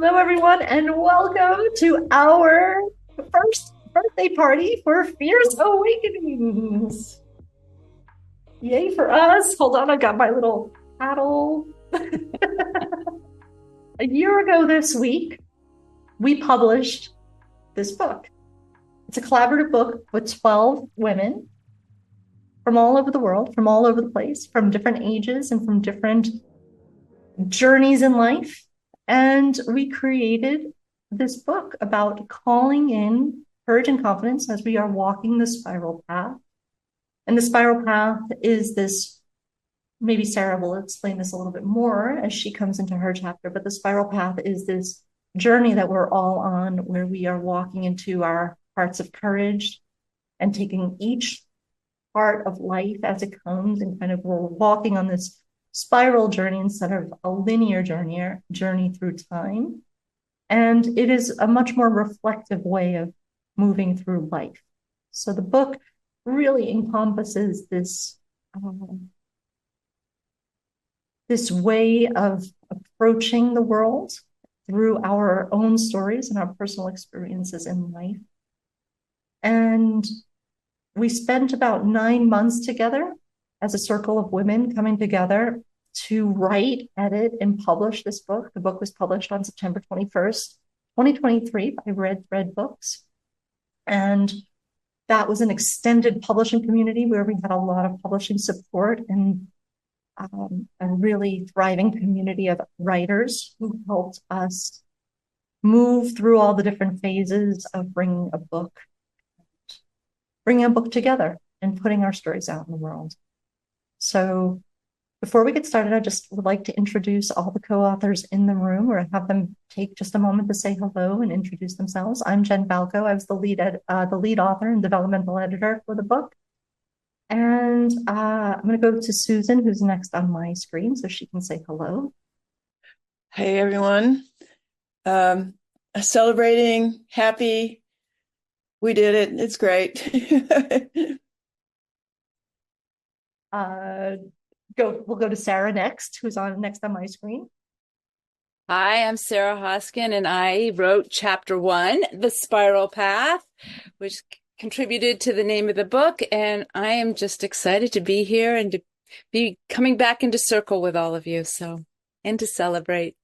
Hello, everyone, and welcome to our first birthday party for Fierce Awakenings. Yay for us. Hold on, I got my little paddle. A year ago this week, we published this book. It's a collaborative book with 12 women from all over the world, from all over the place, from different ages and from different journeys in life. And we created this book about calling in courage and confidence as we are walking the spiral path. And the spiral path is this, maybe Sarah will explain this a little bit more as she comes into her chapter, but the spiral path is this journey that we're all on where we are walking into our hearts of courage and taking each part of life as it comes and kind of we're walking on this spiral journey instead of a linear journey through time. And it is a much more reflective way of moving through life. So the book really encompasses this way of approaching the world through our own stories and our personal experiences in life. And we spent about 9 months together as a circle of women coming together to write, edit, and publish this book. The book was published on September 21st, 2023 by Red Thread Books. And that was an extended publishing community where we had a lot of publishing support and a really thriving community of writers who helped us move through all the different phases of bringing a book together and putting our stories out in the world. So before we get started, I just would like to introduce all the co-authors in the room, or have them take just a moment to say hello and introduce themselves. I'm Jen Balco. I was the lead author and developmental editor for the book. And I'm going to go to Susan, who's next on my screen, so she can say hello. Hey, everyone. Celebrating, happy. We did it. It's great. We'll go to Sarah next, who's next on my screen. Hi, I'm Sarah Hoskin, and I wrote chapter 1, The Spiral Path, which contributed to the name of the book. And I am just excited to be here and to be coming back into circle with all of you. And to celebrate.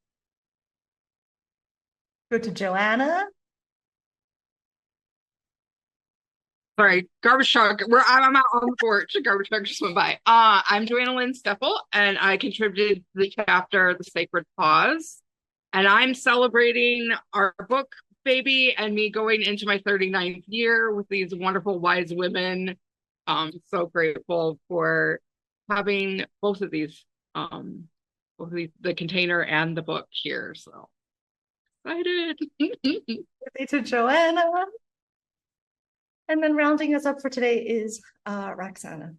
Go to Joanna. Sorry, garbage truck. I'm out on the porch. A garbage truck just went by. I'm Joanna Lynn Steffel, and I contributed to the chapter "The Sacred Pause," and I'm celebrating our book baby and me going into my 39th year with these wonderful wise women. So grateful for having both of these, the container and the book here. So excited. To Joanna. And then rounding us up for today is Roxana.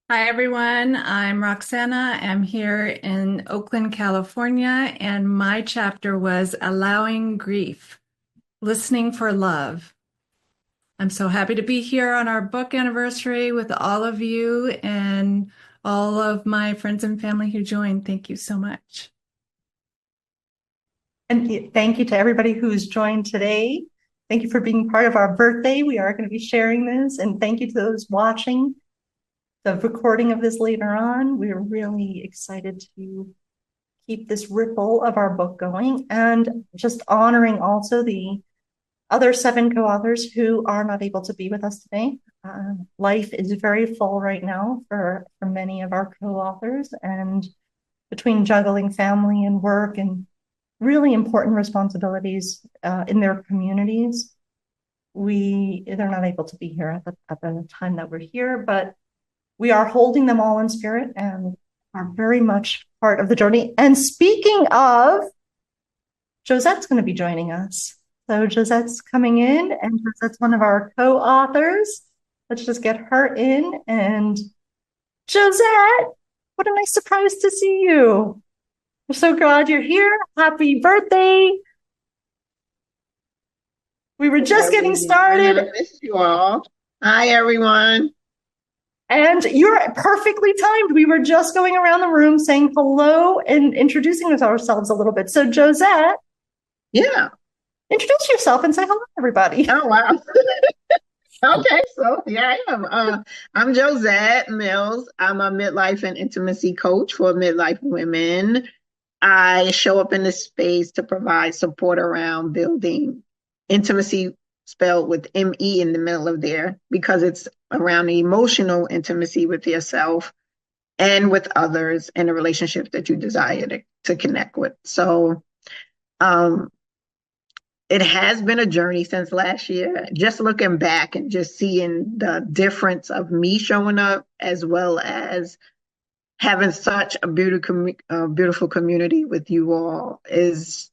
Hi, everyone. I'm Roxana. I'm here in Oakland, California, and my chapter was Allowing Grief, Listening for Love. I'm so happy to be here on our book anniversary with all of you and all of my friends and family who joined. Thank you so much. And thank you to everybody who's joined today. Thank you for being part of our birthday. We are going to be sharing this. And thank you to those watching the recording of this later on. We're really excited to keep this ripple of our book going, and just honoring also the other 7 co-authors who are not able to be with us today. Life is very full right now for many of our co-authors, and between juggling family and work and really important responsibilities in their communities, they're not able to be here at the time that we're here, but we are holding them all in spirit and are very much part of the journey. And speaking of, Josette's going to be joining us. So Josette's coming in, and Josette's one of our co-authors. Let's just get her in. And Josette, what a nice surprise to see you. We're so glad you're here. Happy birthday. We were just getting started. I miss you all. Hi, everyone. And you're perfectly timed. We were just going around the room saying hello and introducing ourselves a little bit. So, Josette, Yeah. introduce yourself and say hello, everybody. Oh, wow. Okay, so here I am. I'm Josette Mills. I'm a midlife and intimacy coach for midlife women. I show up in this space to provide support around building intimacy, spelled with M-E in the middle of there, because it's around emotional intimacy with yourself and with others in a relationship that you desire to connect with. So, um, it has been a journey since last year. Just looking back and just seeing the difference of me showing up, as well as having such a beautiful community with you all, is,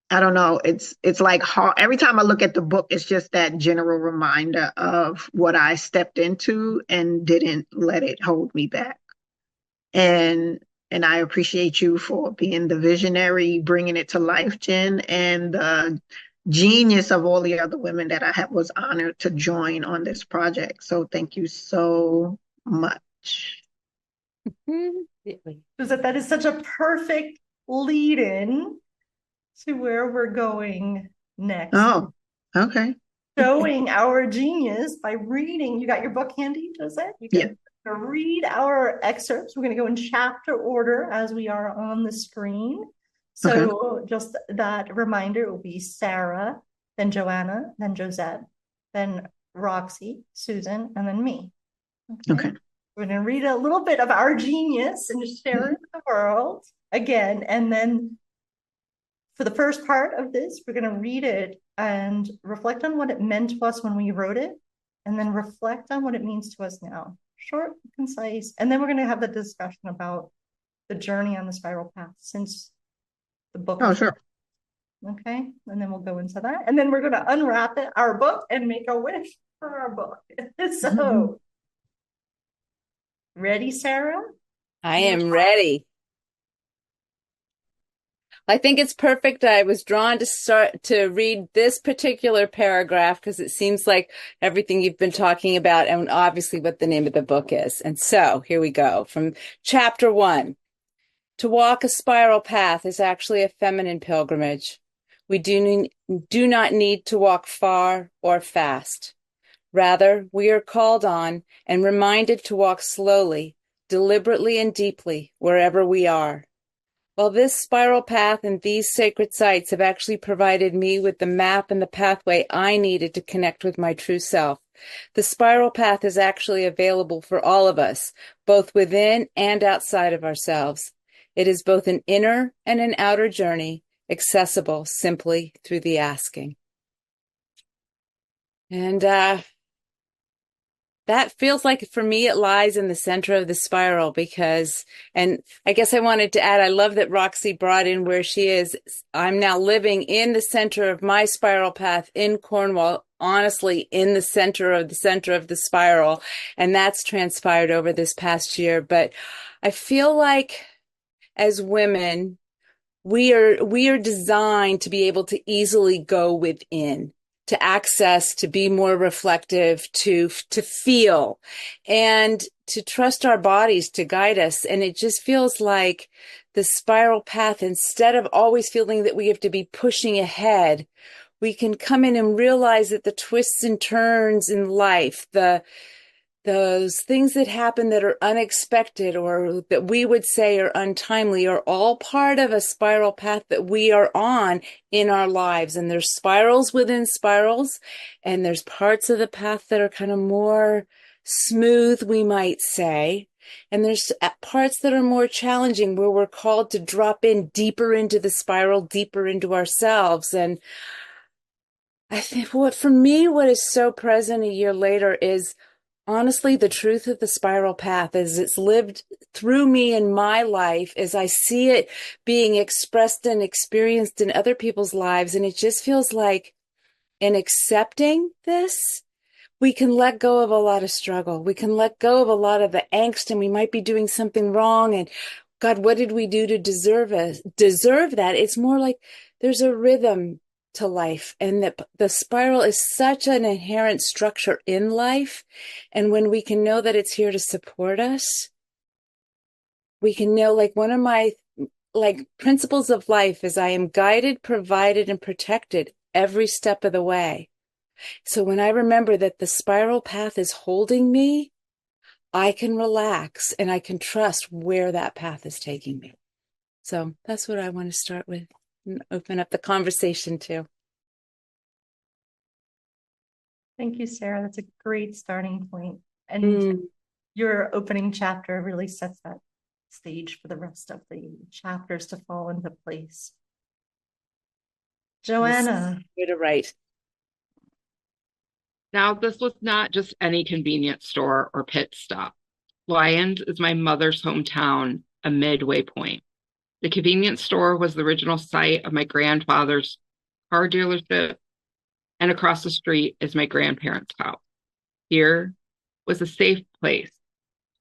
I don't know, it's like hard. Every time I look at the book, it's just that general reminder of what I stepped into and didn't let it hold me back. And I appreciate you for being the visionary, bringing it to life, Jen, and the genius of all the other women that was honored to join on this project. So thank you so much. That is such a perfect lead in to where we're going next. Oh, okay. Showing our genius by reading. You got your book handy, Josette? You can read our excerpts. We're going to go in chapter order as we are on the screen. So just that reminder, it will be Sarah, then Joanna, then Josette, then Roxy, Susan, and then me. Okay. We're going to read a little bit of our genius and share it with the world again. And then for the first part of this, we're going to read it and reflect on what it meant to us when we wrote it, and then reflect on what it means to us now. Short, concise. And then we're going to have the discussion about the journey on the spiral path since the book. Oh, sure. Okay. And then we'll go into that. And then we're going to unwrap it, our book, and make a wish for our book. So, ready, Sarah? I am ready. I think it's perfect. I was drawn to start to read this particular paragraph because it seems like everything you've been talking about and obviously what the name of the book is. And so here we go from chapter 1. To walk a spiral path is actually a feminine pilgrimage. We do not need to walk far or fast. Rather, we are called on and reminded to walk slowly, deliberately and deeply wherever we are. Well, this spiral path and these sacred sites have actually provided me with the map and the pathway I needed to connect with my true self. The spiral path is actually available for all of us, both within and outside of ourselves. It is both an inner and an outer journey, accessible simply through the asking. And that feels like, for me, it lies in the center of the spiral because, and I guess I wanted to add, I love that Roxy brought in where she is. I'm now living in the center of my spiral path in Cornwall, honestly, in the center of the spiral. And that's transpired over this past year. But I feel like as women, we are designed to be able to easily go within, to access, to be more reflective, to feel, and to trust our bodies to guide us. And it just feels like the spiral path, instead of always feeling that we have to be pushing ahead, we can come in and realize that the twists and turns in life, those things that happen that are unexpected or that we would say are untimely are all part of a spiral path that we are on in our lives. And there's spirals within spirals, and there's parts of the path that are kind of more smooth, we might say. And there's parts that are more challenging where we're called to drop in deeper into the spiral, deeper into ourselves. And I think what is so present a year later is honestly, the truth of the spiral path as it's lived through me in my life, as I see it being expressed and experienced in other people's lives. And it just feels like in accepting this, we can let go of a lot of struggle. We can let go of a lot of the angst, and we might be doing something wrong. And God, what did we do to deserve that? It's more like there's a rhythm to life, and that the spiral is such an inherent structure in life. And when we can know that it's here to support us, we can know, like, one of my principles of life is I am guided, provided, and protected every step of the way. So when I remember that the spiral path is holding me, I can relax and I can trust where that path is taking me. So that's what I want to start with and open up the conversation to. Thank you, Sarah. That's a great starting point. And your opening chapter really sets that stage for the rest of the chapters to fall into place. Joanna. Way to write. Now, this was not just any convenience store or pit stop. Lyons is my mother's hometown, a midway point. The convenience store was the original site of my grandfather's car dealership, and across the street is my grandparents' house. Here was a safe place,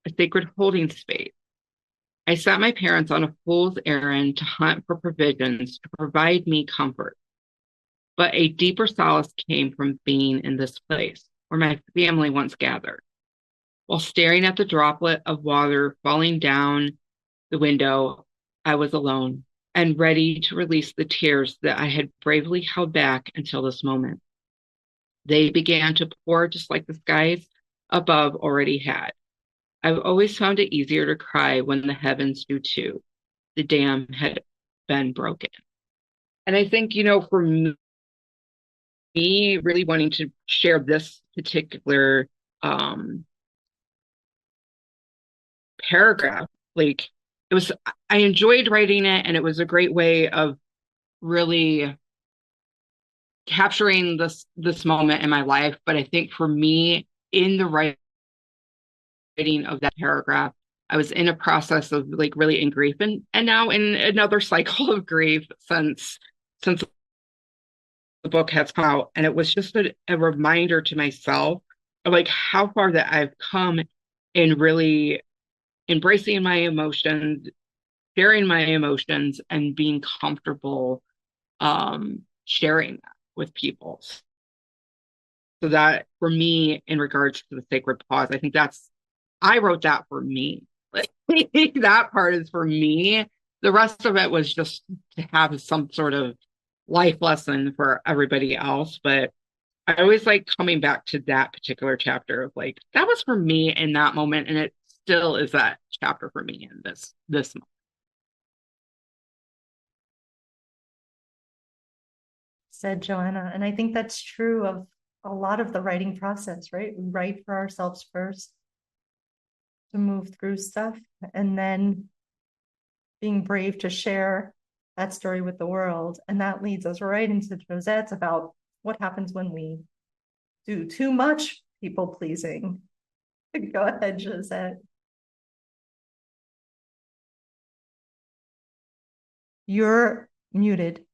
a sacred holding space. I sent my parents on a fool's errand to hunt for provisions to provide me comfort. But a deeper solace came from being in this place where my family once gathered. While staring at the droplet of water falling down the window, I was alone and ready to release the tears that I had bravely held back until this moment. They began to pour just like the skies above already had. I've always found it easier to cry when the heavens do too. The dam had been broken. And I think, for me, really wanting to share this particular paragraph, I enjoyed writing it, and it was a great way of really capturing this moment in my life. But I think for me, in the writing of that paragraph, I was in a process of really in grief, and now in another cycle of grief since the book has come out. And it was just a reminder to myself of how far that I've come in really embracing my emotions, sharing my emotions, and being comfortable sharing that with people. So that, for me, in regards to the sacred pause, I think I wrote that for me. That part is for me. The rest of it was just to have some sort of life lesson for everybody else. But I always like coming back to that particular chapter of that was for me in that moment, and it still is that chapter for me in this moment. Said Joanna, and I think that's true of a lot of the writing process, right? We write for ourselves first to move through stuff, and then being brave to share that story with the world. And that leads us right into Josette's about what happens when we do too much people pleasing. Go ahead, Josette. You're muted.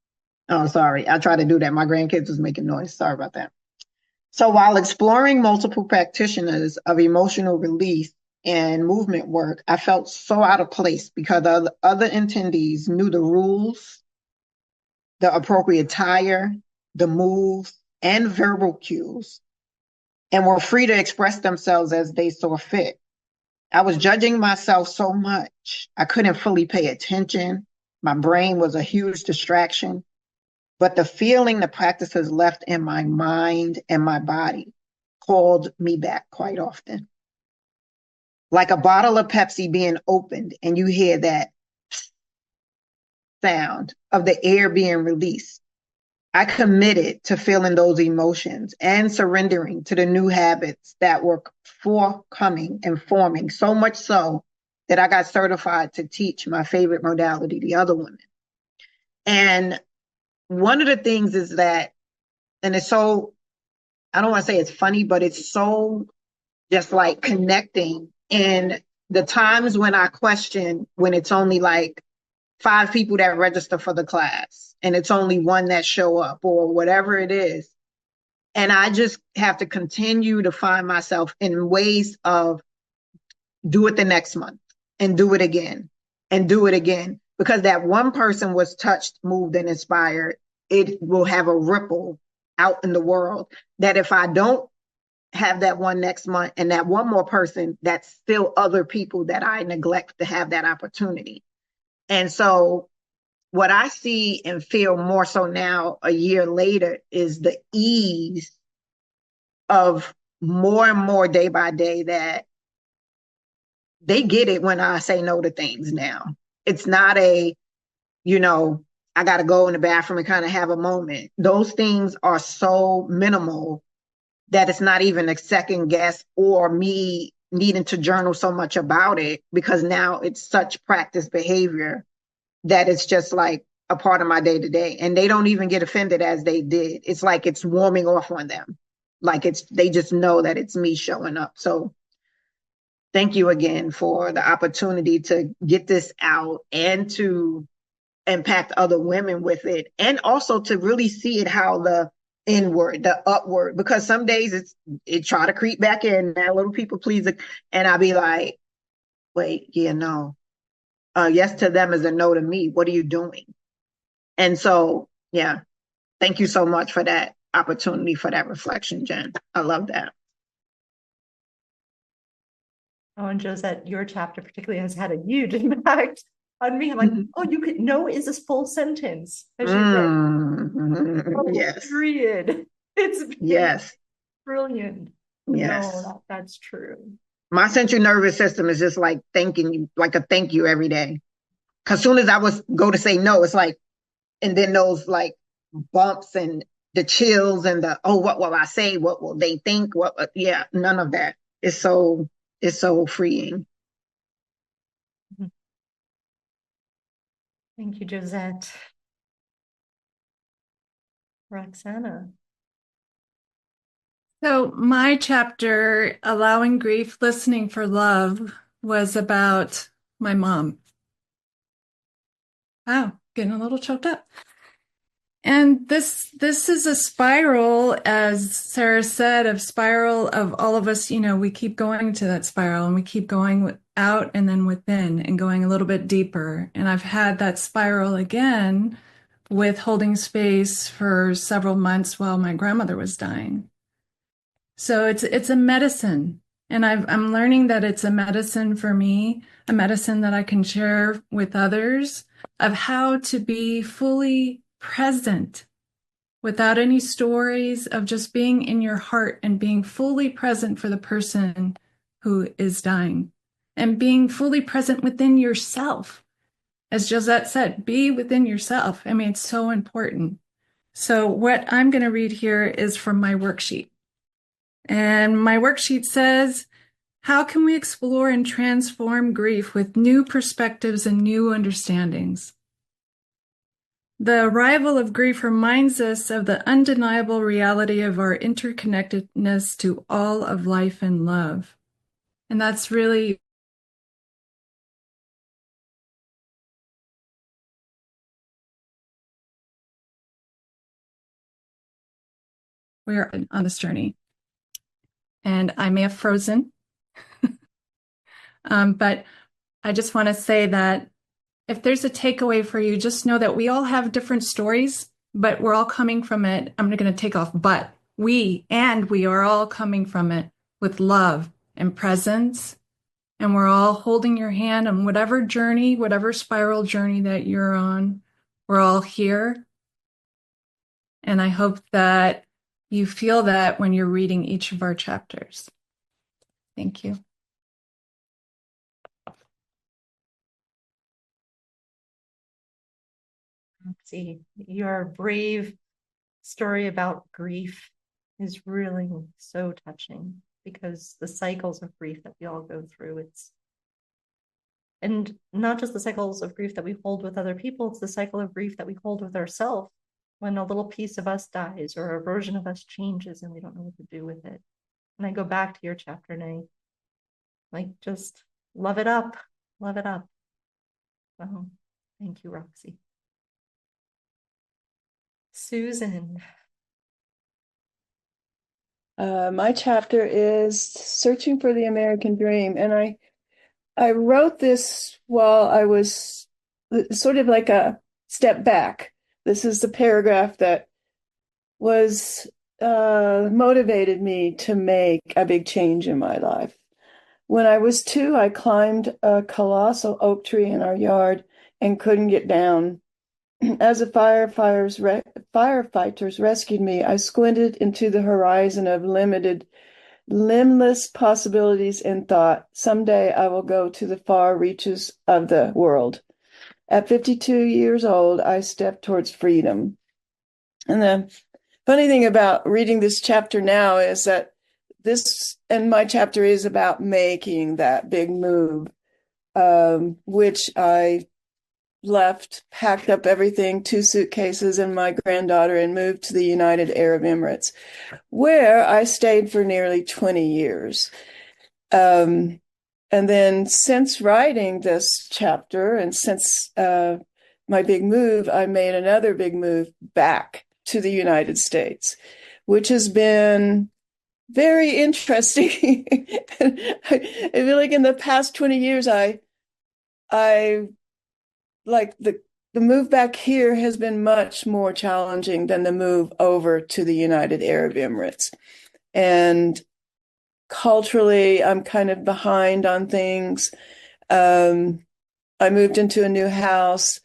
Oh, sorry. I tried to do that. My grandkids was making noise. Sorry about that. So while exploring multiple practitioners of emotional release and movement work, I felt so out of place because the other attendees knew the rules, the appropriate attire, the moves, and verbal cues, and were free to express themselves as they saw fit. I was judging myself so much, I couldn't fully pay attention. My brain was a huge distraction. But the feeling the practices left in my mind and my body called me back quite often. Like a bottle of Pepsi being opened and you hear that sound of the air being released. I committed to feeling those emotions and surrendering to the new habits that were forthcoming and forming, so much so that I got certified to teach my favorite modality, the other women. And one of the things is that, and it's so, I don't want to say it's funny, but it's so just connecting in the times when I question, when it's only 5 people that register for the class and it's only 1 that show up or whatever it is. And I just have to continue to find myself in ways of do it the next month and do it again and do it again. Because that one person was touched, moved, and inspired it will have a ripple out in the world that if I don't have that one next month and that one more person, that's still other people that I neglect to have that opportunity. And so what I see and feel more so now, a year later, is the ease of more and more day by day that they get it when I say no to things now. It's not a, you know, I got to go in the bathroom and kind of have a moment. Those things are so minimal that it's not even a second guess or me needing to journal so much about it, because now it's such practice behavior that it's just like a part of my day to day. And they don't even get offended as they did. It's like it's warming off on them. Like they just know that it's me showing up. So thank you again for the opportunity to get this out and to impact other women with it. And also to really see it how the inward, the upward, because some days it try to creep back in, that little people pleaser. And I'll be like, wait, yeah, no. Yes to them is a no to me. What are you doing? And so, yeah, thank you so much for that opportunity, for that reflection, Jen. I love that. Oh, and Josette, your chapter particularly has had a huge impact on me. I'm like, oh, you could, no is a full sentence. As you read. Oh, Yes. period. It's Yes. brilliant. Yes. No, that's true. My central nervous system is just like thanking you, like a thank you every day. Because soon as I was go to say no, it's like, and then those like bumps and the chills and the, oh, what will I say? What will they think? What? Yeah, none of that. It's so freeing. Thank you, Josette. Roxana. So my chapter, Allowing Grief, Listening for Love, was about my mom. Wow, getting a little choked up. And this is a spiral, as Sarah said, of spiral of all of us, we keep going to that spiral and we keep going out and then within and going a little bit deeper. And I've had that spiral again with holding space for several months while my grandmother was dying. So it's a medicine. And I'm learning that it's a medicine for me, a medicine that I can share with others, of how to be fully present without any stories, of just being in your heart and being fully present for the person who is dying and being fully present within yourself. As Josette said, be within yourself. I mean, it's so important. So what I'm going to read here is from my worksheet. And my worksheet says, how can we explore and transform grief with new perspectives and new understandings? The arrival of grief reminds us of the undeniable reality of our interconnectedness to all of life and love. And that's really we're on this journey. And I may have frozen, but I just want to say that if there's a takeaway for you, just know that we all have different stories, but we're all coming from it. I'm going to take off, but we are all coming from it with love and presence. And we're all holding your hand on whatever journey, whatever spiral journey that you're on. We're all here. And I hope that you feel that when you're reading each of our chapters. Thank you. See, your brave story about grief is really so touching, because the cycles of grief that we all go through, and not just the cycles of grief that we hold with other people, it's the cycle of grief that we hold with ourselves when a little piece of us dies or a version of us changes and we don't know what to do with it. And I go back to your chapter, Nay, like, just love it up, love it up. Oh, thank you, Roxy. Susan. My chapter is Searching for the American Dream. And I wrote this while I was sort of like a step back. This is the paragraph that was motivated me to make a big change in my life. When I was 2, I climbed a colossal oak tree in our yard and couldn't get down. As the firefighters rescued me, I squinted into the horizon of limbless possibilities and thought, someday I will go to the far reaches of the world. At 52 years old, I stepped towards freedom. And the funny thing about reading this chapter now is that my chapter is about making that big move, which I packed up everything, 2 suitcases and my granddaughter, and moved to the United Arab Emirates, where I stayed for nearly 20 years. And then since writing this chapter and since my big move, I made another big move back to the United States, which has been very interesting. I feel like in the past 20 years, I like the move back here has been much more challenging than the move over to the United Arab Emirates. And culturally, I'm kind of behind on things. I moved into a new house,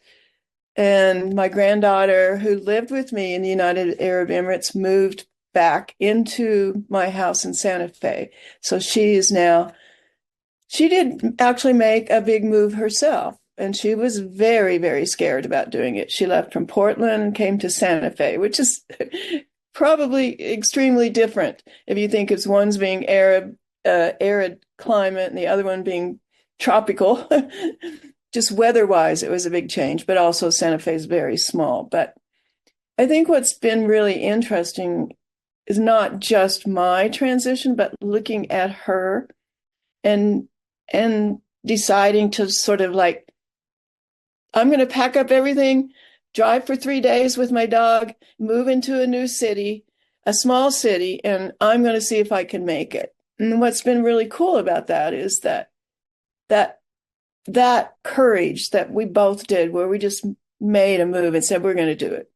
and my granddaughter, who lived with me in the United Arab Emirates, moved back into my house in Santa Fe. So she did actually make a big move herself. And she was very, very scared about doing it. She left from Portland and came to Santa Fe, which is probably extremely different if you think it's one's being arid climate and the other one being tropical. Just weather-wise, it was a big change, but also Santa Fe is very small. But I think what's been really interesting is not just my transition, but looking at her and deciding to sort of like, I'm going to pack up everything, drive for 3 days with my dog, move into a new city, a small city, and I'm going to see if I can make it. And what's been really cool about that is that courage that we both did, where we just made a move and said, we're going to do it.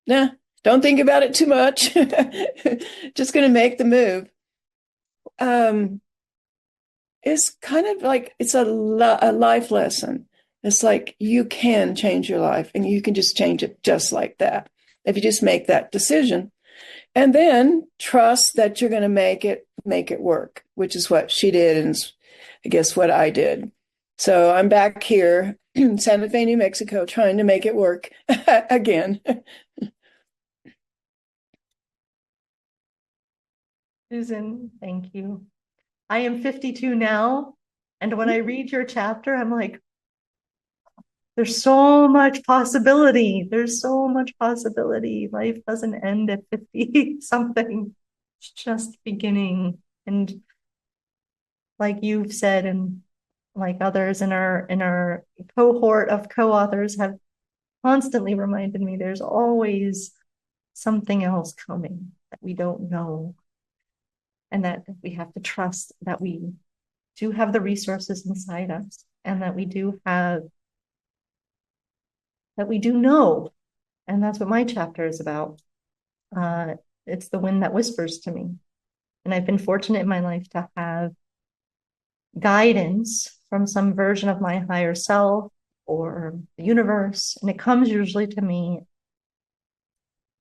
Nah, don't think about it too much. Just going to make the move. It's kind of like, it's a life lesson. It's like you can change your life and you can just change it just like that. If you just make that decision and then trust that you're going to make it work, which is what she did. And I guess what I did. So I'm back here in Santa Fe, New Mexico, trying to make it work again. Susan, thank you. I am 52 now. And when I read your chapter, I'm like, there's so much possibility. There's so much possibility. Life doesn't end at 50 something. It's just beginning. And like you've said, and like others in our cohort of co-authors have constantly reminded me, there's always something else coming that we don't know. And that we have to trust that we do have the resources inside us and that we do know. And that's what my chapter is about. It's the wind that whispers to me. And I've been fortunate in my life to have guidance from some version of my higher self or the universe. And it comes usually to me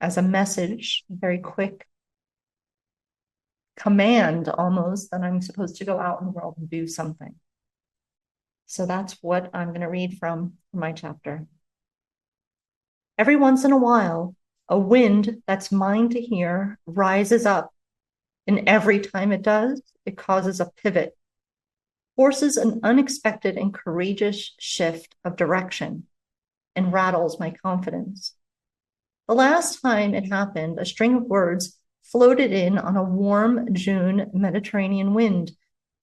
as a message, a very quick command almost, that I'm supposed to go out in the world and do something. So that's what I'm going to read from my chapter. Every once in a while, a wind that's mine to hear rises up, and every time it does, it causes a pivot, forces an unexpected and courageous shift of direction, and rattles my confidence. The last time it happened, a string of words floated in on a warm June Mediterranean wind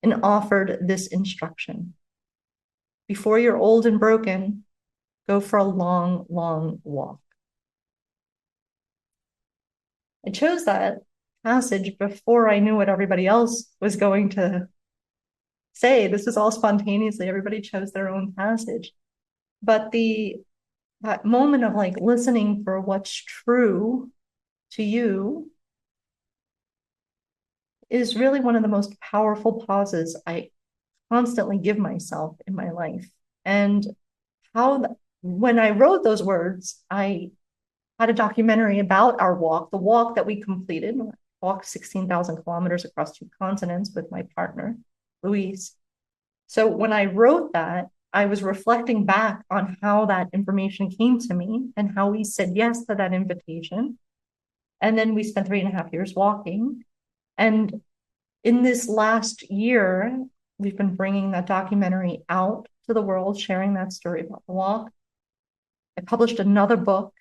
and offered this instruction. Before you're old and broken, go for a long, long walk. I chose that passage before I knew what everybody else was going to say. This was all spontaneously. Everybody chose their own passage. But the that moment of like listening for what's true to you is really one of the most powerful pauses I constantly give myself in my life. And when I wrote those words, I had a documentary about our walk, the walk that we completed, walked 16,000 kilometers across 2 continents with my partner, Louise. So when I wrote that, I was reflecting back on how that information came to me and how we said yes to that invitation. And then we spent 3.5 years walking. And in this last year, we've been bringing that documentary out to the world, sharing that story about the walk. I published another book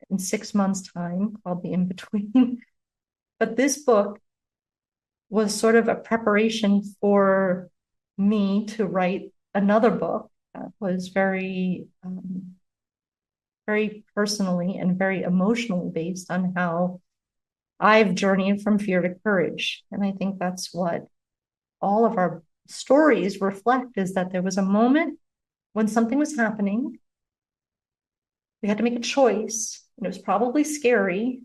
in 6 months' time called The In-Between. But this book was sort of a preparation for me to write another book that was very, very personally and very emotionally based on how I've journeyed from fear to courage. And I think that's what all of our stories reflect, is that there was a moment when something was happening. We had to make a choice, and it was probably scary.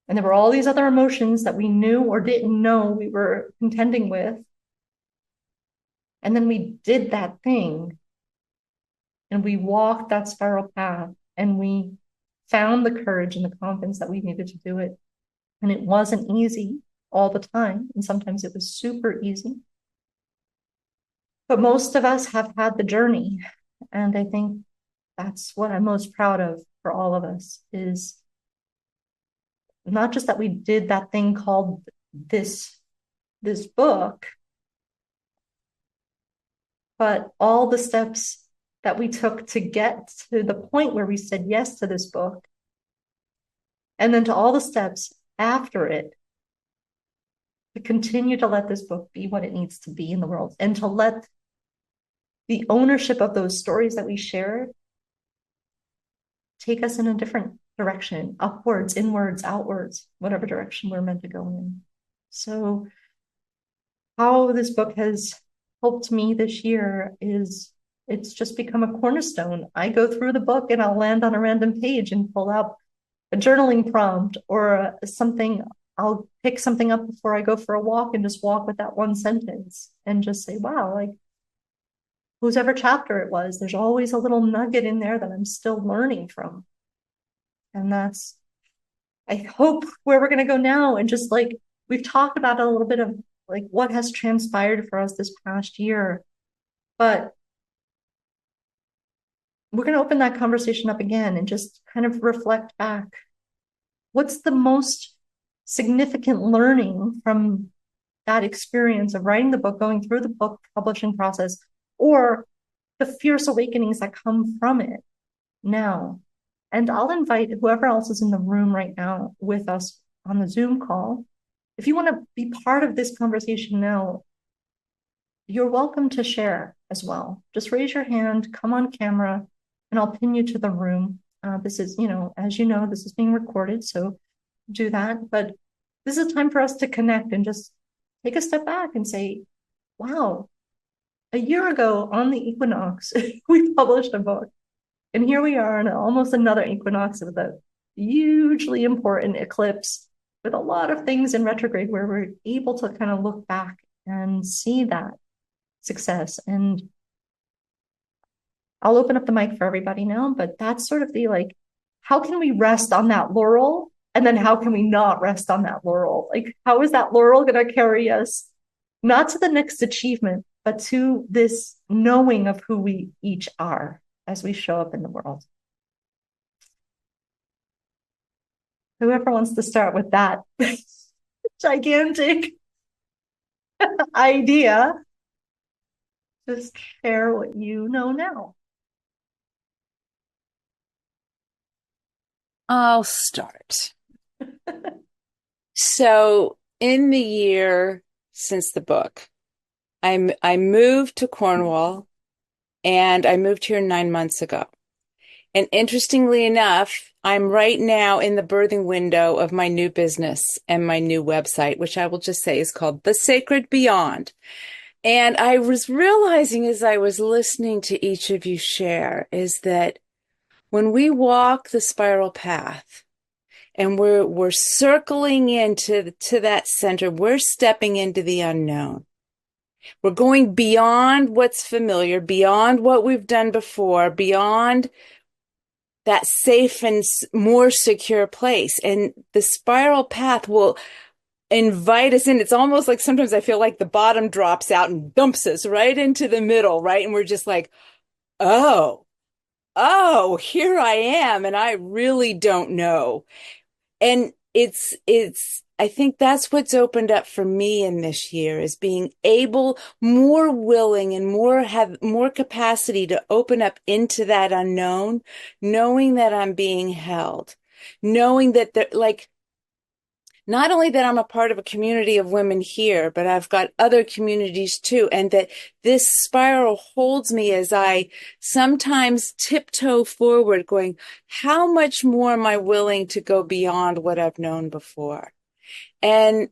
And there were all these other emotions that we knew or didn't know we were contending with. And then we did that thing, and we walked that spiral path, and we found the courage and the confidence that we needed to do it. And it wasn't easy all the time. And sometimes it was super easy. But most of us have had the journey. And I think that's what I'm most proud of for all of us, is not just that we did that thing called this book, but all the steps that we took to get to the point where we said yes to this book. And then to all the steps after it, to continue to let this book be what it needs to be in the world, and to let the ownership of those stories that we shared take us in a different direction, upwards, inwards, outwards, whatever direction we're meant to go in. So how this book has helped me this year is it's just become a cornerstone. I go through the book and I'll land on a random page and pull out a journaling prompt or something. I'll pick something up before I go for a walk and just walk with that one sentence and just say, wow, like whosever chapter it was, there's always a little nugget in there that I'm still learning from. And that's, I hope, where we're going to go now. And just like we've talked about a little bit of like what has transpired for us this past year, but we're going to open that conversation up again and just kind of reflect back. What's the most significant learning from that experience of writing the book, going through the book publishing process, or the fierce awakenings that come from it now? And I'll invite whoever else is in the room right now with us on the Zoom call. If you want to be part of this conversation now, you're welcome to share as well. Just raise your hand, come on camera, and I'll pin you to the room. This is, as you know, this is being recorded, so do that. But this is a time for us to connect and just take a step back and say, wow, a year ago on the equinox, we published a book. And here we are on almost another equinox with a hugely important eclipse with a lot of things in retrograde, where we're able to kind of look back and see that success. And I'll open up the mic for everybody now, but that's sort of the like, how can we rest on that laurel? And then how can we not rest on that laurel? Like, how is that laurel going to carry us not to the next achievement, but to this knowing of who we each are as we show up in the world? Whoever wants to start with that gigantic idea, just share what you know now. I'll start. So in the year since the book, I moved to Cornwall, and I moved here 9 months ago. And interestingly enough, I'm right now in the birthing window of my new business and my new website, which I will just say is called The Sacred Beyond. And I was realizing as I was listening to each of you share is that when we walk the spiral path and we're circling into that center, we're stepping into the unknown. We're going beyond what's familiar, beyond what we've done before, beyond that safe and more secure place. And the spiral path will invite us in. It's almost like sometimes I feel like the bottom drops out and dumps us right into the middle, right? And we're just like, oh, here I am. And I really don't know. And I think that's what's opened up for me in this year is being able, more willing and have more capacity to open up into that unknown, knowing that I'm being held, knowing that not only that I'm a part of a community of women here, but I've got other communities too. And that this spiral holds me as I sometimes tiptoe forward going, how much more am I willing to go beyond what I've known before? And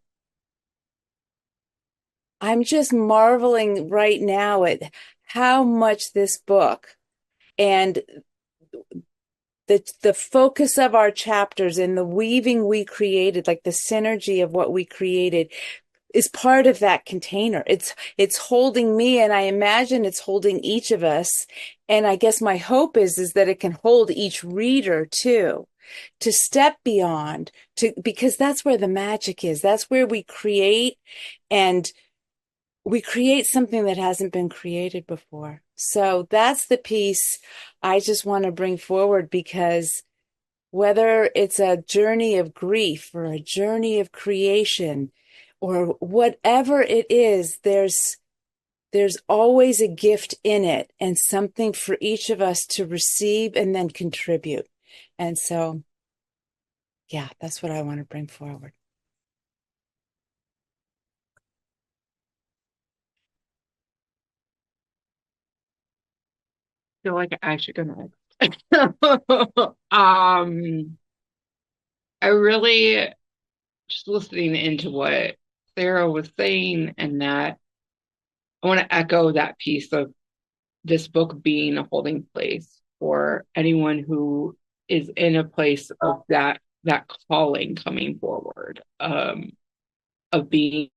I'm just marveling right now at how much this book and the focus of our chapters and the weaving we created, like the synergy of what we created, is part of that container. It's holding me, and I imagine it's holding each of us. And I guess my hope is that it can hold each reader too, to step beyond, because that's where the magic is. That's where we create, and we create something that hasn't been created before. So that's the piece I just want to bring forward, because whether it's a journey of grief or a journey of creation or whatever it is, there's always a gift in it and something for each of us to receive and then contribute. And so, yeah, that's what I want to bring forward. Feel like I should go next. I really just listening into what Sarah was saying, and that I want to echo that piece of this book being a holding place for anyone who is in a place of that calling coming forward, of being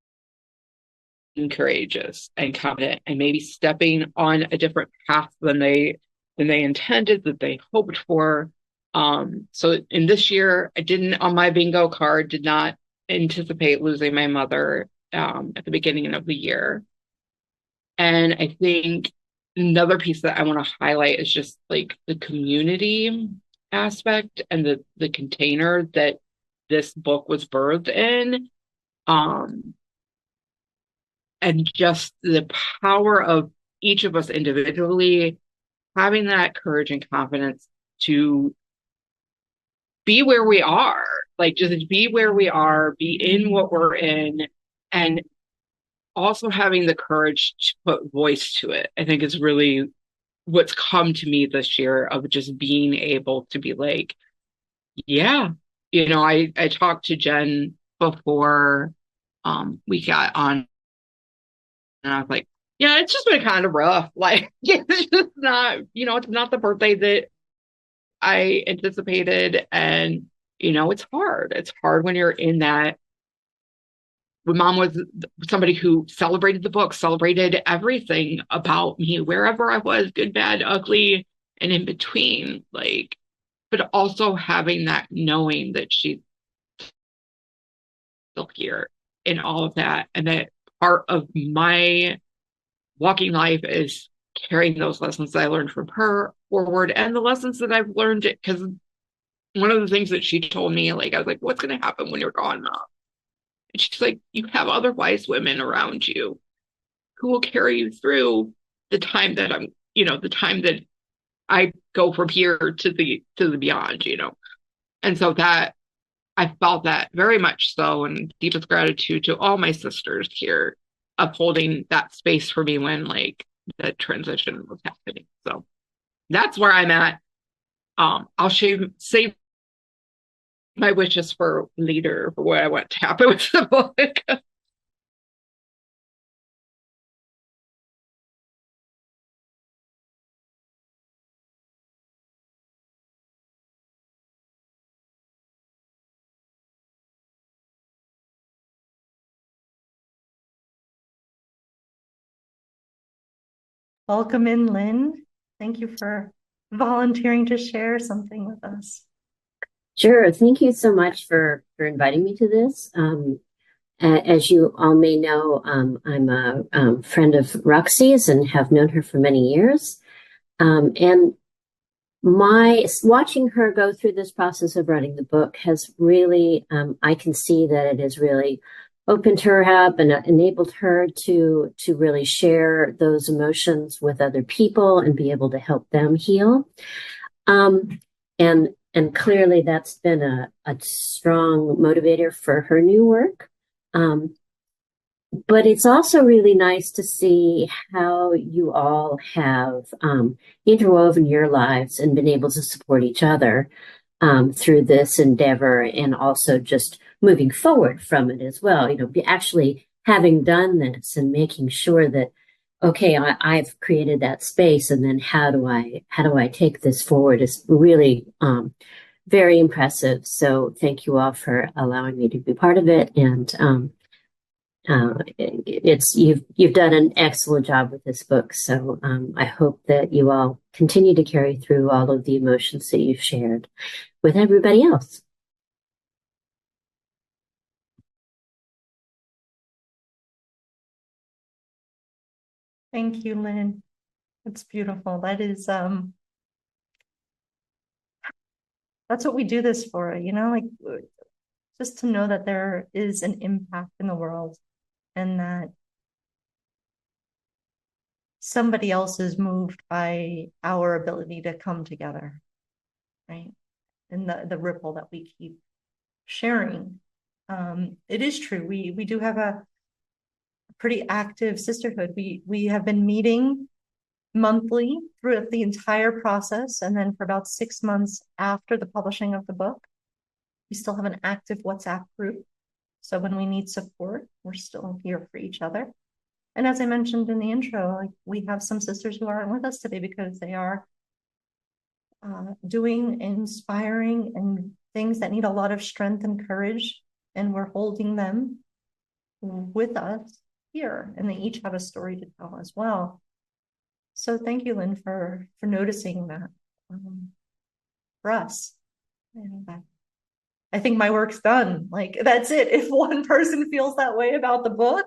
courageous and confident and maybe stepping on a different path than they intended, that they hoped for. So in this year, I didn't, on my bingo card, did not anticipate losing my mother at the beginning of the year. And I think another piece that I want to highlight is just like the community aspect and the container that this book was birthed in. And just the power of each of us individually having that courage and confidence to be where we are, like just be where we are, be in what we're in, and also having the courage to put voice to it. I think is really what's come to me this year, of just being able to be like, yeah, I talked to Jen before we got on, and I was like, yeah, it's just been kind of rough. Like, it's just not, it's not the birthday that I anticipated. And, it's hard. It's hard when you're in that. When mom was somebody who celebrated the book, celebrated everything about me, wherever I was, good, bad, ugly, and in between. Like, but also having that knowing that she's still here in all of that. And that part of my walking life is carrying those lessons that I learned from her forward, and the lessons that I've learned. Because one of the things that she told me, like, I was like, what's going to happen when you're gone, Mom? And she's like, you have other wise women around you who will carry you through the time that the time that I go from here to the beyond, And so that I felt that very much so, and deepest gratitude to all my sisters here upholding that space for me when like the transition was happening. So that's where I'm at. I'll save my wishes for later for what I want to happen with the book. welcome in, Lynn. Thank you for volunteering to share something with us. Sure. Thank you so much for inviting me to this. As you all may know, I'm a friend of Roxy's and have known her for many years. And my watching her go through this process of writing the book has really, I can see that it has really opened her up and enabled her to really share those emotions with other people and be able to help them heal. And clearly that's been a strong motivator for her new work. But it's also really nice to see how you all have interwoven your lives and been able to support each other through this endeavor, and also just moving forward from it as well. Actually having done this and making sure that, okay, I've created that space, and then how do I take this forward is really very impressive. So thank you all for allowing me to be part of it. And you've done an excellent job with this book. So I hope that you all continue to carry through all of the emotions that you've shared with everybody else. Thank you, Lynn. That's beautiful. That's what we do this for, like just to know that there is an impact in the world and that somebody else is moved by our ability to come together, right? And the ripple that we keep sharing. It is true. We do have a pretty active sisterhood. We have been meeting monthly throughout the entire process, and then for about 6 months after the publishing of the book, we still have an active WhatsApp group. So when we need support, we're still here for each other. And as I mentioned in the intro, like we have some sisters who aren't with us today because they are doing inspiring and things that need a lot of strength and courage, and we're holding them with us here, and they each have a story to tell as well. So thank you, Lynn, for noticing that for us. And I think my work's done. Like, that's it. If one person feels that way about the book,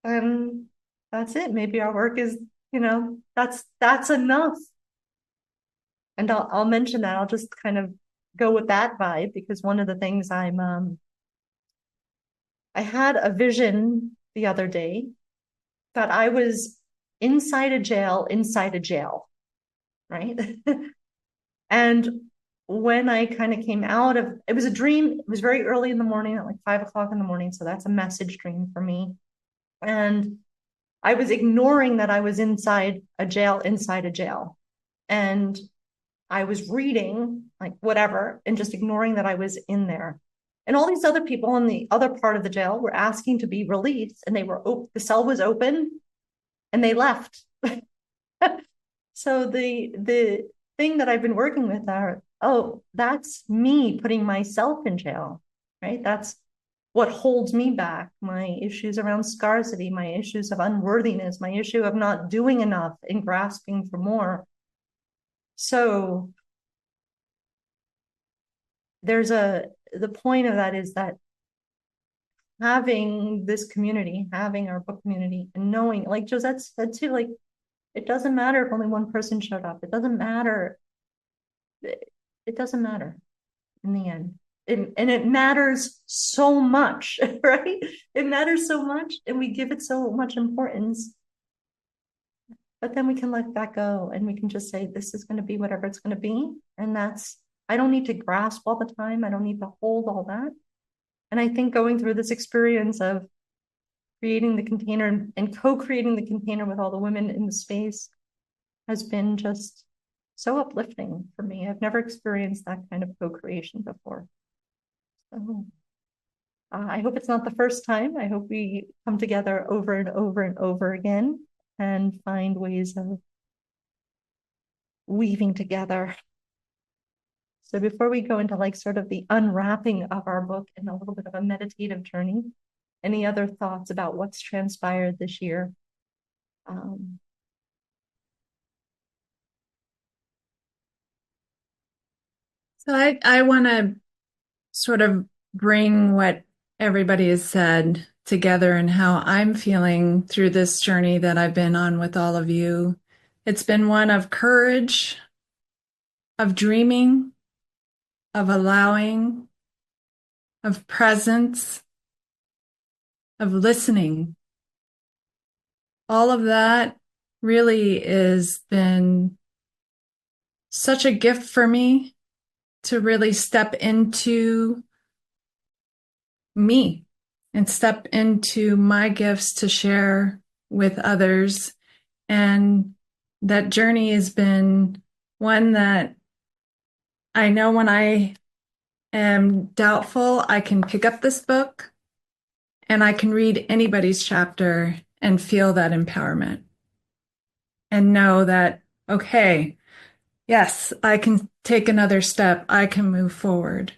then that's it. Maybe our work is, that's enough. And I'll mention that. I'll just kind of go with that vibe, because one of the things I had a vision the other day that I was inside a jail, right? And when I kind of came out of, it was a dream. It was very early in the morning, at like 5 o'clock in the morning. So that's a message dream for me. And I was ignoring that I was inside a jail. And I was reading, like whatever, and just ignoring that I was in there. And all these other people in the other part of the jail were asking to be released, and the cell was open, and they left. So the thing that I've been working with that's me putting myself in jail, right? That's what holds me back. My issues around scarcity, my issues of unworthiness, my issue of not doing enough and grasping for more. So the point of that is that having this community, having our book community, and knowing, like Josette said too, like, it doesn't matter if only one person showed up. It doesn't matter. It doesn't matter in the end. And it matters so much, right? It matters so much, and we give it so much importance. But then we can let that go, and we can just say, this is going to be whatever it's going to be. And I don't need to grasp all the time. I don't need to hold all that. And I think going through this experience of creating the container and co-creating the container with all the women in the space has been just so uplifting for me. I've never experienced that kind of co-creation before. So I hope it's not the first time. I hope we come together over and over and over again and find ways of weaving together. So before we go into like sort of the unwrapping of our book and a little bit of a meditative journey, any other thoughts about what's transpired this year? So I want to sort of bring what everybody has said together and how I'm feeling through this journey that I've been on with all of you. It's been one of courage, of dreaming, of allowing, of presence, of listening. All of that really has been such a gift for me to really step into me and step into my gifts to share with others. And that journey has been one that I know when I am doubtful, I can pick up this book and I can read anybody's chapter and feel that empowerment and know that, okay, yes, I can take another step. I can move forward.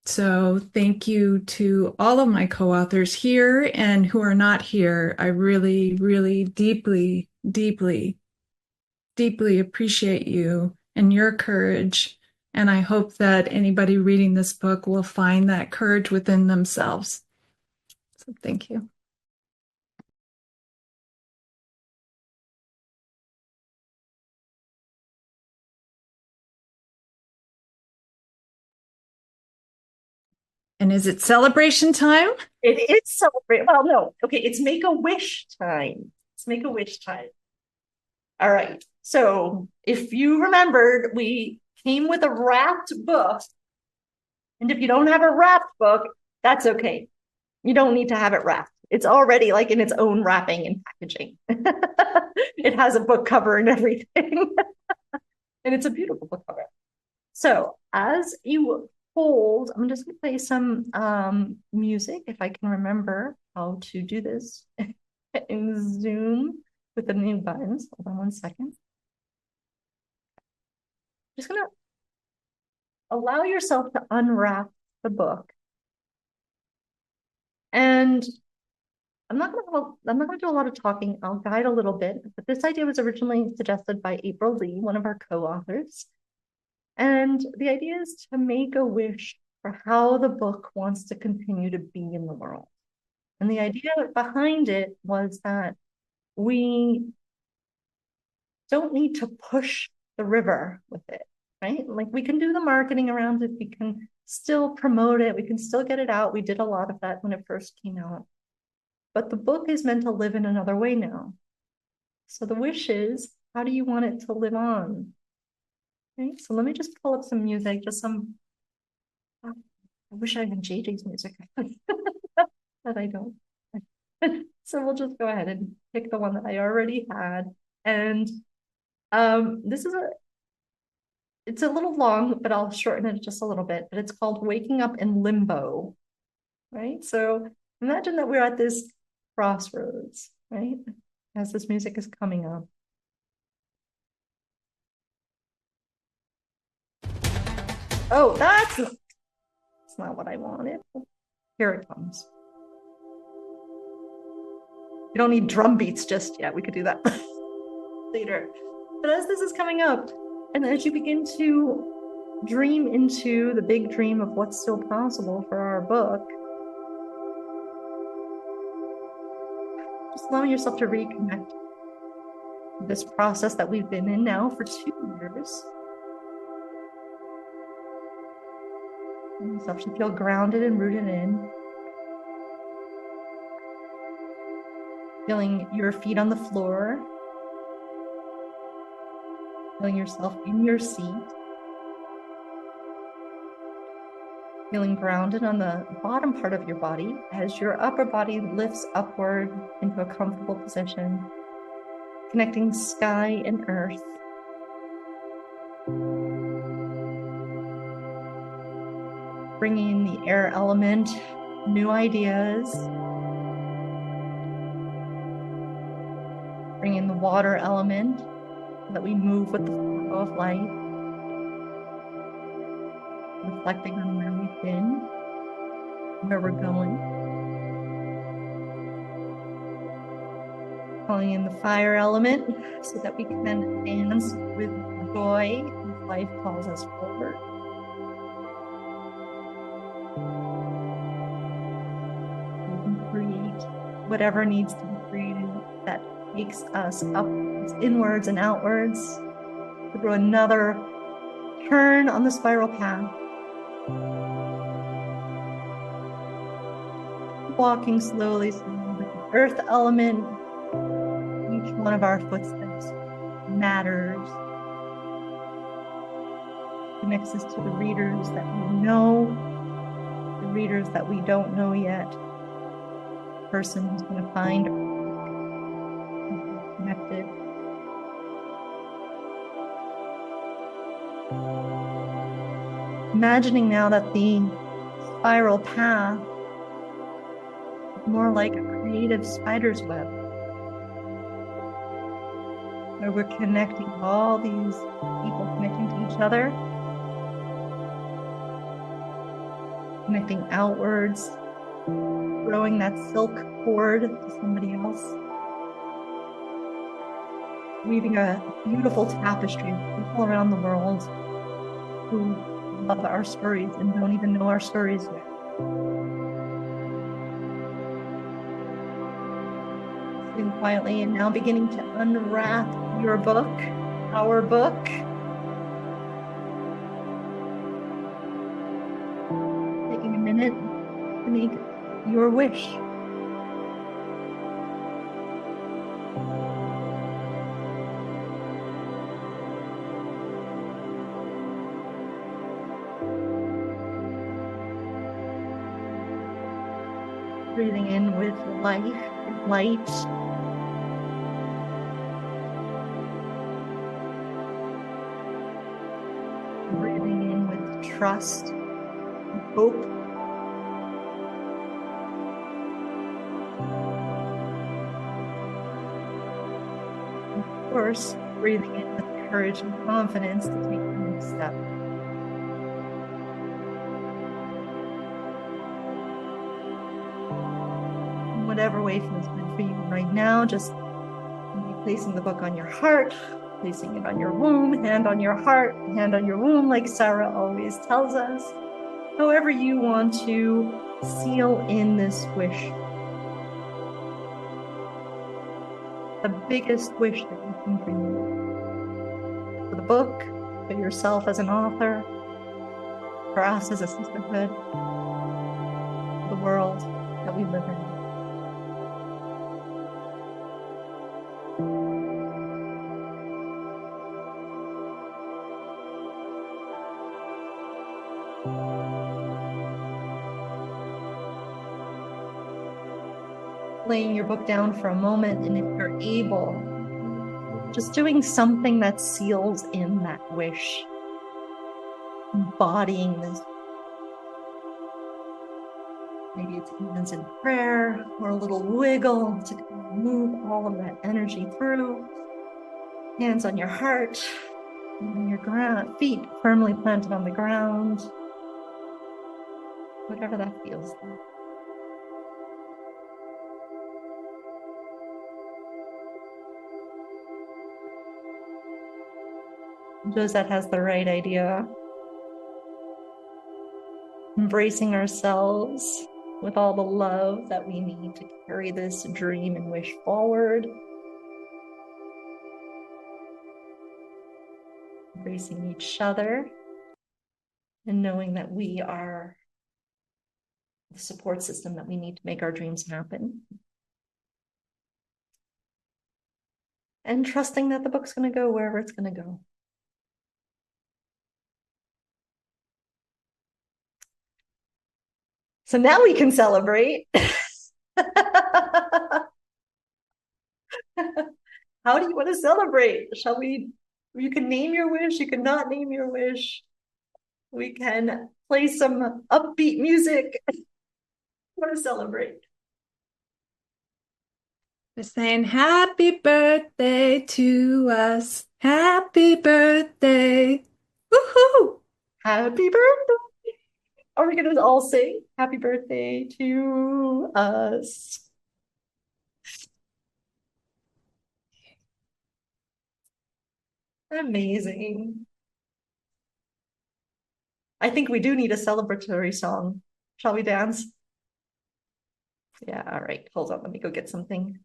So thank you to all of my co-authors here and who are not here. I really, really deeply, deeply, deeply appreciate you and your courage. And I hope that anybody reading this book will find that courage within themselves. So thank you. And is it celebration time? It is celebrate. Well, no. Okay, it's Make-A-Wish time. It's Make-A-Wish time. All right. So if you remembered, we came with a wrapped book. And if you don't have a wrapped book, that's okay. You don't need to have it wrapped. It's already like in its own wrapping and packaging. It has a book cover and everything. And it's a beautiful book cover. So as you hold, I'm just going to play some music if I can remember how to do this in Zoom with the new buttons. Hold on one second. Just going to allow yourself to unwrap the book. And I'm not going to do a lot of talking. I'll guide a little bit, but this idea was originally suggested by April Lee, one of our co-authors. And the idea is to make a wish for how the book wants to continue to be in the world. And the idea behind it was that we don't need to push the river with it, right? Like we can do the marketing around it. We can still promote it. We can still get it out. We did a lot of that when it first came out. But the book is meant to live in another way now. So the wish is, how do you want it to live on? Okay, so let me just pull up some music, just some, I wish I had JJ's music, but I don't. So we'll just go ahead and pick the one that I already had. And this is it's a little long, but I'll shorten it just a little bit, but it's called Waking Up in Limbo, right? So imagine that we're at this crossroads, right? As this music is coming up. Oh, that's not what I wanted. Here it comes. You don't need drum beats just yet. We could do that later. But as this is coming up, and as you begin to dream into the big dream of what's still possible for our book, just allowing yourself to reconnect to this process that we've been in now for 2 years. And yourself to feel grounded and rooted in. Feeling your feet on the floor. Feeling yourself in your seat. Feeling grounded on the bottom part of your body as your upper body lifts upward into a comfortable position, connecting sky and earth. Bringing in the air element, new ideas. Bring in the water element so that we move with the flow of light. Reflecting on where we've been, where we're going. Calling in the fire element so that we can dance with joy as life calls us forward. whatever needs to be created that takes us upwards, inwards and outwards, through another turn on the spiral path. Walking slowly, slowly with the earth element. Each one of our footsteps matters. Connects us to the readers that we know, the readers that we don't know yet. The person who's going to find connected. Imagining now that the spiral path is more like a creative spider's web, where we're connecting all these people, connecting to each other, connecting outwards, growing that silk cord to somebody else, weaving a beautiful tapestry of people around the world who love our stories and don't even know our stories yet. Sitting quietly and now beginning to unwrap your book, our book. Taking a minute to make your wish. Breathing in with life and light. Breathing in with trust and hope. And of course, breathing in with courage and confidence to take the next step. Whatever way feels good for you right now, just placing the book on your heart, placing it on your womb, hand on your heart, hand on your womb, like Sarah always tells us. However you want to seal in this wish. The biggest wish that you can dream. For the book, for yourself as an author, for us as a sisterhood, for the world that we live in. Laying your book down for a moment, and if you're able, just doing something that seals in that wish, embodying this. Maybe it's hands in prayer or a little wiggle to move all of that energy through. Hands on your heart, and your feet firmly planted on the ground. Whatever that feels like. Josette has the right idea. Embracing ourselves with all the love that we need to carry this dream and wish forward. Embracing each other and knowing that we are the support system that we need to make our dreams happen. And trusting that the book's going to go wherever it's going to go. So now we can celebrate. How do you want to celebrate? Shall we? You can name your wish. You can not name your wish. We can play some upbeat music. Want to celebrate? We're saying happy birthday to us. Happy birthday. Woohoo! Happy birthday. Are we going to all sing happy birthday to us? Amazing. I think we do need a celebratory song. Shall we dance? Yeah, all right. Hold on, let me go get something.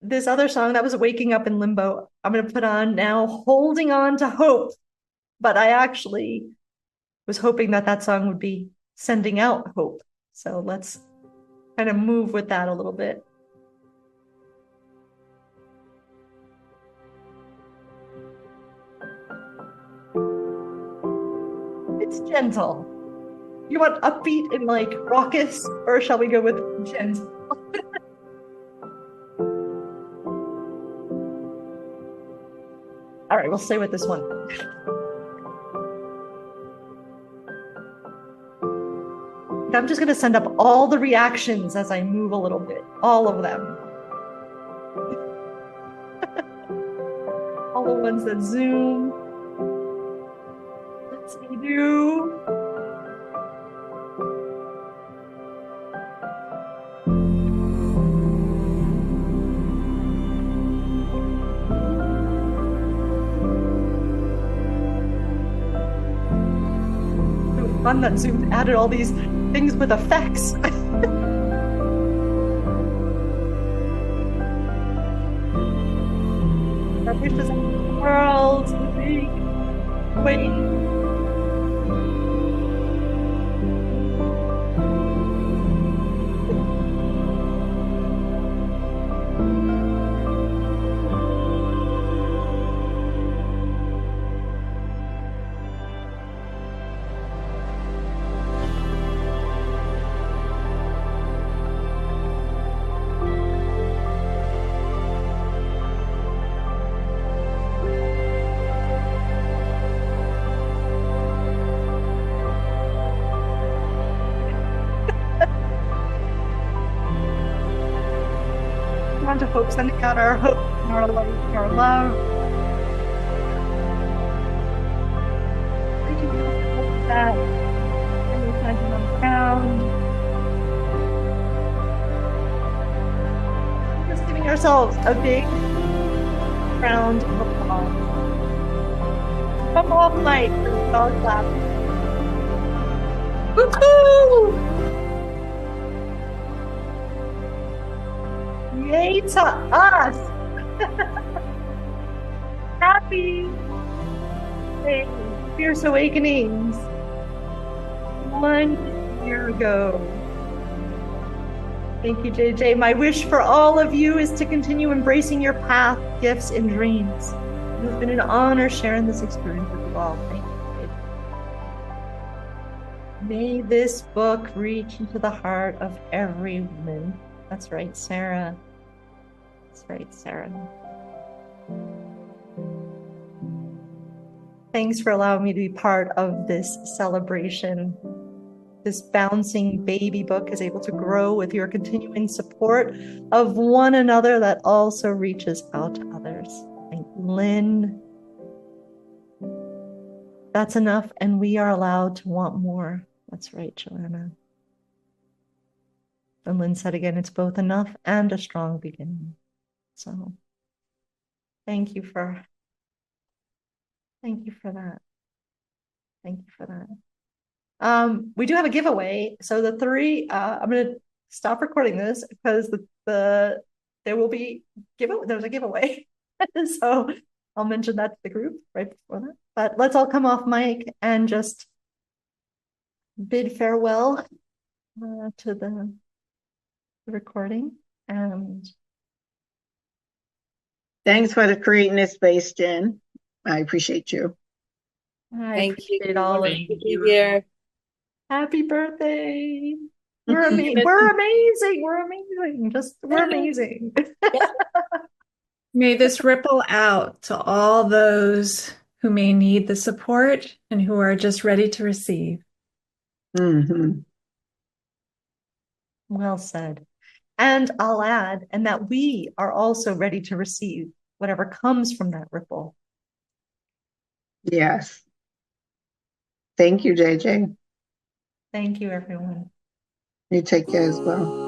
This other song that was Waking Up in Limbo, I'm gonna put on now, Holding On to Hope. But I actually was hoping that that song would be Sending Out Hope. So let's kind of move with that a little bit. It's gentle. You want upbeat and like raucous, or shall we go with gentle? All right, we'll stay with this one. I'm just going to send up all the reactions as I move a little bit, all of them. All the ones that zoom. Let's see, do. Fun that Zoom added all these things with effects. Our wishes in the world, the big wait. To hope, sending out our hope, our light, our love. That and we send it on the ground. Just giving ourselves a big round of applause. Come off light for the dog clap. Woohoo! Yay to us! Happy Fierce Awakenings 1 year ago. Thank you, JJ. My wish for all of you is to continue embracing your path, gifts, and dreams. It has been an honor sharing this experience with you all. Thank you. May this book reach into the heart of every woman. That's right, Sarah. That's right, Sarah. Thanks for allowing me to be part of this celebration. This bouncing baby book is able to grow with your continuing support of one another that also reaches out to others. Thank you, Lynn. That's enough, and we are allowed to want more. That's right, Joanna. And Lynn said again, it's both enough and a strong beginning. So thank you for that. Thank you for that. We do have a giveaway. So the three, I'm going to stop recording this because there will be there's a giveaway. So I'll mention that to the group right before that. But let's all come off mic and just bid farewell to the recording. And thanks for creating this space, Jen. I appreciate you. I appreciate all of you here. Happy birthday. We're amazing. We're amazing. We're amazing. We're amazing. May this ripple out to all those who may need the support and who are just ready to receive. Mm-hmm. Well said. And I'll add, and that we are also ready to receive whatever comes from that ripple. Yes. Thank you, JJ. Thank you, everyone. You take care as well.